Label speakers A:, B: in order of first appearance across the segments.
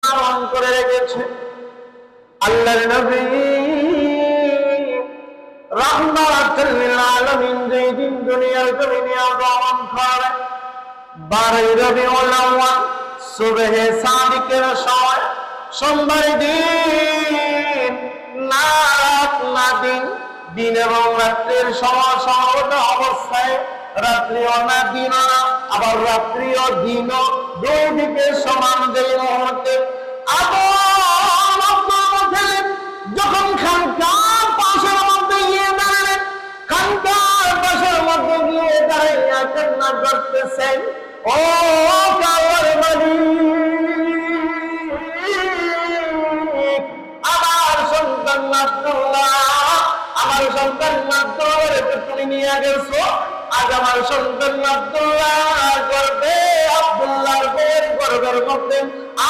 A: ধারণ করে রেখেছে। আল্লাহর নবী রাহমাতুল লিল আলামিন যেই দিন দুনিয়ার জমিনে আগমন করেন 12 রবিউল আউয়াল সুবহে সাদিকের সময়, সোমবার দিন, না রাত না দিন, দিন এবং রাত্রির সমবেত অবস্থায়, রাত্রিও না দিনও না, আবার রাত্রিও দিনও, দুই দিকে সমান যেই মুহূর্তে যখন খানকার পাশের মধ্যে গিয়ে দাঁড়ালেন, খানকার পাশের মধ্যে গিয়ে দাঁড়াইয়া কান্না করতেছেন, ও কাওয়ার মালিক, আমার সন্তান আব্দুল্লাহ, আমার সন্তান আব্দুল্লাহকে তুমি নিয়ে গেছো, আজ আমার সন্তান আব্দুল্লাহ গর্ভে, আব্দুল্লাহর বউয়ের গর্ভের মধ্যে,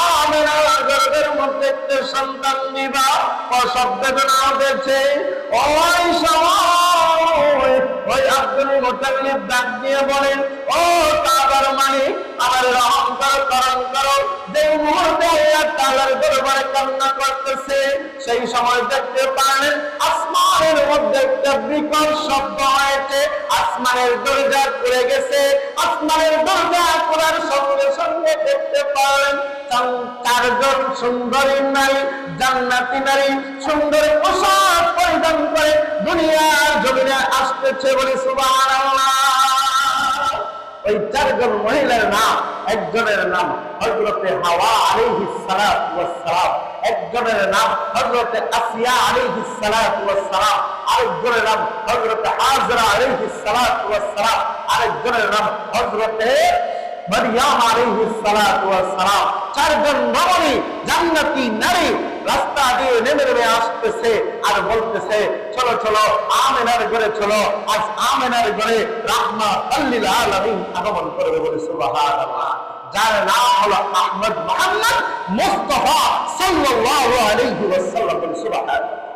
A: আমিনার গর্ভের মধ্যে একটা সন্তান নিবা, প্রসব বেদনা হয়েছে। ওই সময় ওই আব্দুল মুতাল্লিব ডাক দিয়ে বলেন, ও কাবার মালিক, আমার রহম করো, করম করো। যে মুহূর্তে আল্লাহ তাআলার দরবারে কান্না করতেছে, সেই সময় দেখতে পারেন আসমানের মধ্যে একটা বিকট শব্দ হয়েছে, আসমানের দরজা খুলে গেছে। আসমানের দরজা খোলার সঙ্গে সঙ্গে দেখতে পারেন চারজন সুন্দরী নারী, জান্নাতি নারী, সুন্দর পোশাক পরিধান করে দুনিয়ার জমিনে আসতেছে। বলে সুবহানাল্লাহ। ওই চারজন মহিলার নাম, একজনের নাম হযরতে হাওয়া আলাইহিস সালাতু ওয়াস সালাম, একজনের নাম হযরতে আসিয়া আলাইহিস সালাতু ওয়াস সালাম, আরেকজনের নাম হযরতে হাজরা আলাইহিস সালাতু ওয়াস সালাম, আরেকজনের নাম হযরতে মারইয়াম আলাইহিস সালাতু ওয়াস সালাম। চারজন রমণী জান্নাতি নারী রাস্তা দিয়ে নেমে নেমে আসতেছে আর বলতেছে, চলো চলো আমিনার ঘরে চলো, আজ আমিনার ঘরে রাহমাতুল লিল আলামিন আগমন করবে। বলে সুবহানাল্লাহ। যার নাম হলো আহমদ মুহাম্মদ মুস্তাফা সাল্লাল্লাহু আলাইহি ওয়াসাল্লাম। সুবহানাল্লাহ।